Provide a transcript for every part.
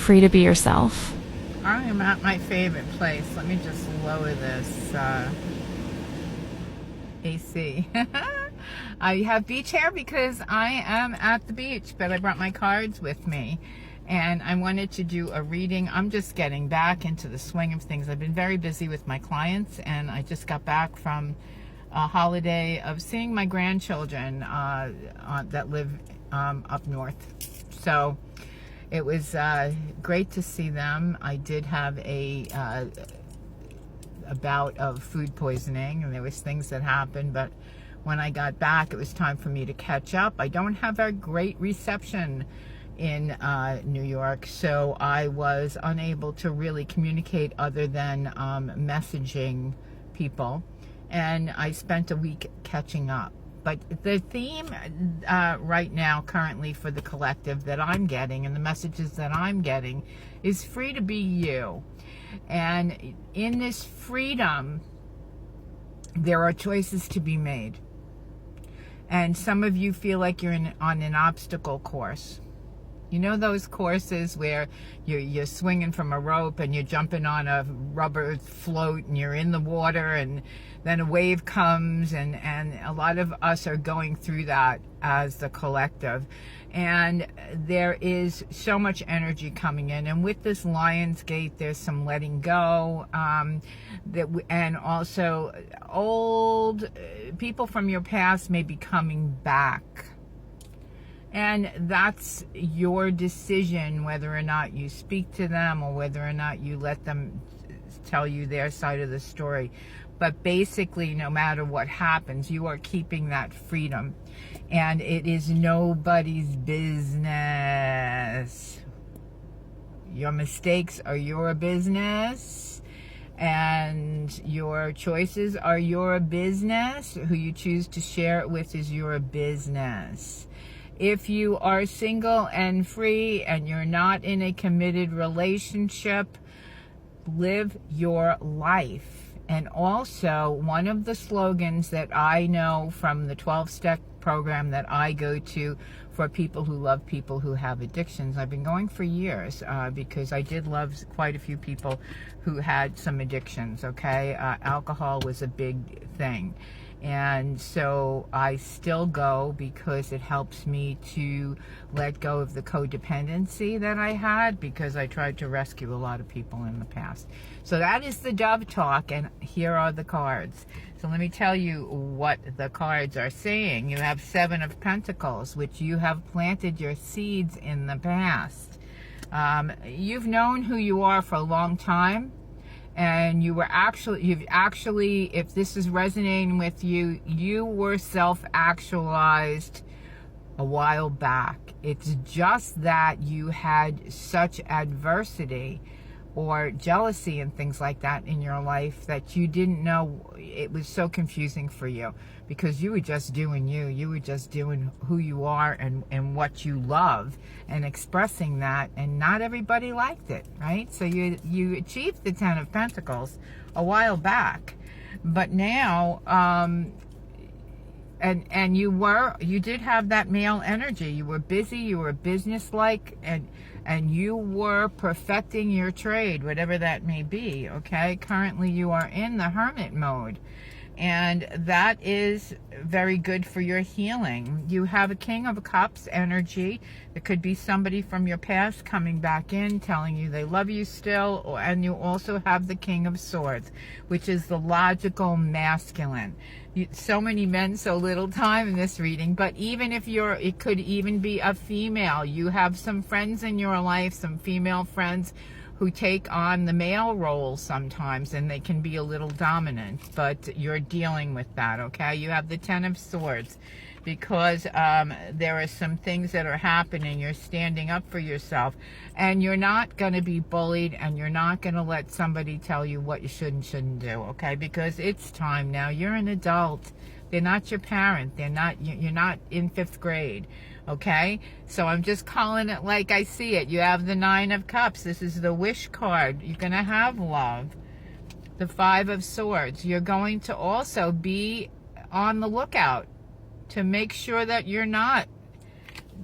free to be yourself? I am at my favorite place. Let me just lower this AC. I have beach hair because I am at the beach, but I brought my cards with me. And I wanted to do a reading. I'm just getting back into the swing of things. I've been very busy with my clients, and I just got back from a holiday of seeing my grandchildren that live up north. So it was great to see them. I did have a bout of food poisoning, and there was things that happened, but when I got back, it was time for me to catch up. I don't have a great reception in New York, so I was unable to really communicate other than messaging people, and I spent a week catching up. But the theme right now, currently, for the collective that I'm getting and the messages that I'm getting is free to be you. And in this freedom, there are choices to be made. And some of you feel like you're on an obstacle course. You know those courses where you're swinging from a rope and you're jumping on a rubber float and you're in the water, and then a wave comes, and a lot of us are going through that as the collective. And there is so much energy coming in. And with this Lion's Gate, there's some letting go. And also old people from your past may be coming back. And that's your decision whether or not you speak to them or whether or not you let them tell you their side of the story. But basically, no matter what happens, you are keeping that freedom. And it is nobody's business. Your mistakes are your business. And your choices are your business. Who you choose to share it with is your business. If you are single and free and you're not in a committed relationship, live your life. And also, one of the slogans that I know from the 12-step program that I go to for people who love people who have addictions, I've been going for years because I did love quite a few people who had some addictions, okay? Alcohol was a big thing. And so I still go because it helps me to let go of the codependency that I had, because I tried to rescue a lot of people in the past. So that is the Dove Talk, and here are the cards. So let me tell you what the cards are saying. You have Seven of Pentacles, which you have planted your seeds in the past. You've known who you are for a long time. And you've actually, if this is resonating with you, you were self-actualized a while back. It's just that you had such adversity or jealousy and things like that in your life that you didn't know. It was so confusing for you because you were just doing you. You were just doing who you are and what you love and expressing that, and not everybody liked it, right? So you achieved the Ten of Pentacles a while back, but now and you did have that male energy. You were busy, you were businesslike, and you were perfecting your trade, whatever that may be, okay? Currently you are in the hermit mode, and that is very good for your healing. You have a King of Cups energy. It could be somebody from your past coming back in, telling you they love you still, and you also have the King of Swords, which is the logical masculine. So many men, so little time in this reading. But even if it could even be a female. You have some friends in your life, some female friends who take on the male role sometimes, and they can be a little dominant, but you're dealing with that, okay? You have the Ten of Swords because there are some things that are happening. You're standing up for yourself, and you're not going to be bullied, and you're not going to let somebody tell you what you should and shouldn't do, okay? Because it's time now. You're an adult. They're not your parent. You're not in 5th grade. Okay, so I'm just calling it like I see it. You have the Nine of Cups. This is the wish card. You're going to have love. The Five of Swords. You're going to also be on the lookout to make sure that you're not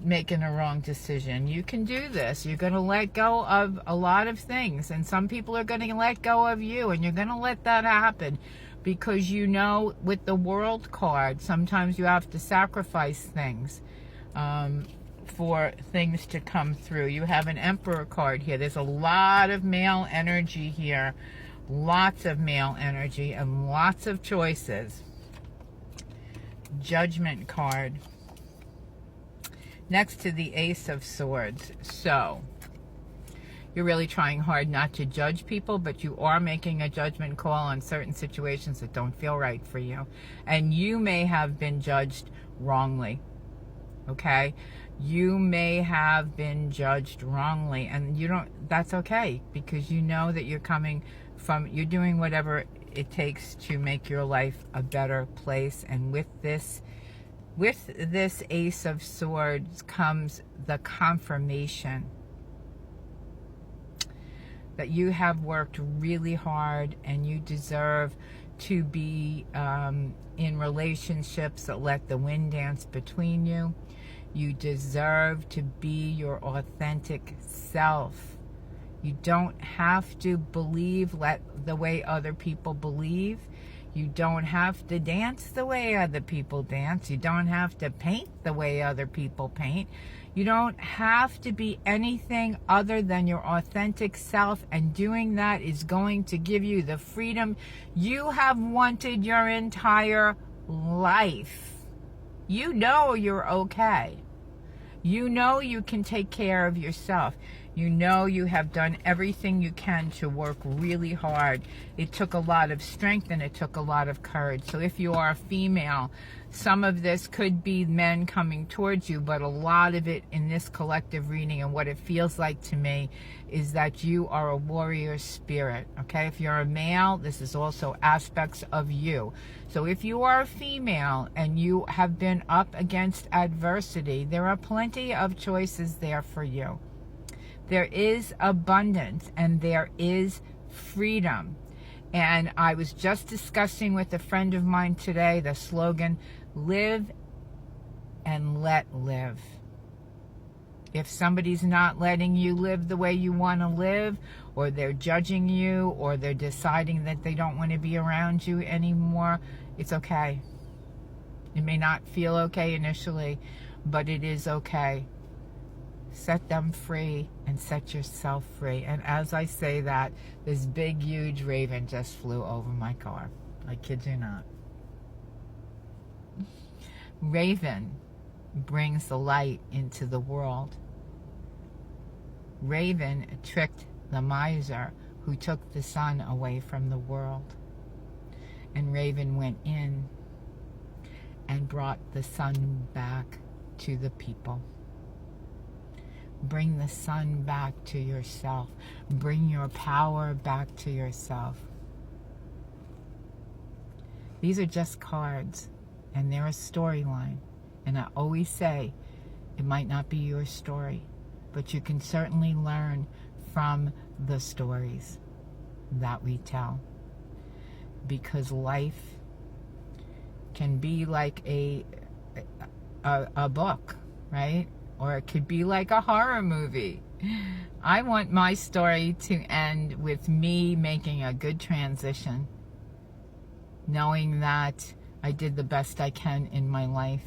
making a wrong decision. You can do this. You're going to let go of a lot of things, and some people are going to let go of you, and you're going to let that happen because you know with the World card, sometimes you have to sacrifice things for things to come through. You have an Emperor card here. There's a lot of male energy here. Lots of male energy and lots of choices. Judgment card. Next to the Ace of Swords. So, you're really trying hard not to judge people, but you are making a judgment call on certain situations that don't feel right for you. And you may have been judged wrongly. Okay? You may have been judged wrongly, and you don't, that's okay, because you know that you're coming from, you're doing whatever it takes to make your life a better place. And with this Ace of Swords comes the confirmation that you have worked really hard and you deserve to be in relationships that let the wind dance between you. You deserve to be your authentic self. You don't have to believe the way other people believe. You don't have to dance the way other people dance. You don't have to paint the way other people paint. You don't have to be anything other than your authentic self, and doing that is going to give you the freedom you have wanted your entire life. You know you're okay. You know you can take care of yourself. You know you have done everything you can to work really hard. It took a lot of strength and it took a lot of courage. So if you are a female, some of this could be men coming towards you, but a lot of it in this collective reading and what it feels like to me is that you are a warrior spirit, okay? If you're a male, this is also aspects of you. So if you are a female and you have been up against adversity, there are plenty of choices there for you. There is abundance and there is freedom. And I was just discussing with a friend of mine today the slogan, live and let live. If somebody's not letting you live the way you want to live, or they're judging you, or they're deciding that they don't want to be around you anymore, it's okay. It may not feel okay initially, but it is okay. Set them free and set yourself free. And as I say that, this big, huge raven just flew over my car. I kid you not. Raven brings the light into the world. Raven tricked the miser who took the sun away from the world. And Raven went in and brought the sun back to the people. Bring the sun back to yourself. Bring your power back to yourself. These are just cards, and they're a storyline. And I always say, it might not be your story, but you can certainly learn from the stories that we tell. Because life can be like a book, right? Or it could be like a horror movie. I want my story to end with me making a good transition, knowing that I did the best I can in my life.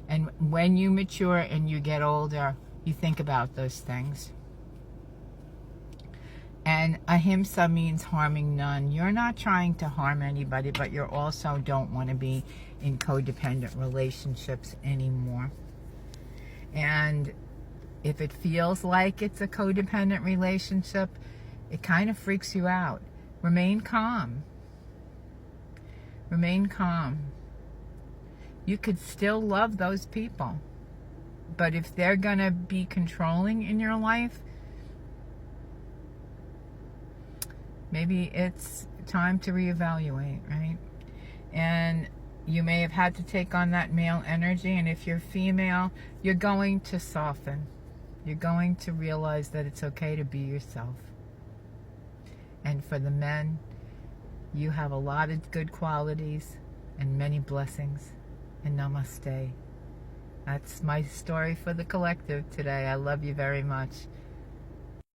And when you mature and you get older, you think about those things. And ahimsa means harming none. You're not trying to harm anybody, but you also don't want to be in codependent relationships anymore. And if it feels like it's a codependent relationship, it kind of freaks you out. Remain calm. Remain calm. You could still love those people. But if they're going to be controlling in your life, maybe it's time to reevaluate, right? And you may have had to take on that male energy, and if you're female, you're going to soften. You're going to realize that it's okay to be yourself. And for the men, you have a lot of good qualities and many blessings. And namaste. That's my story for the collective today. I love you very much.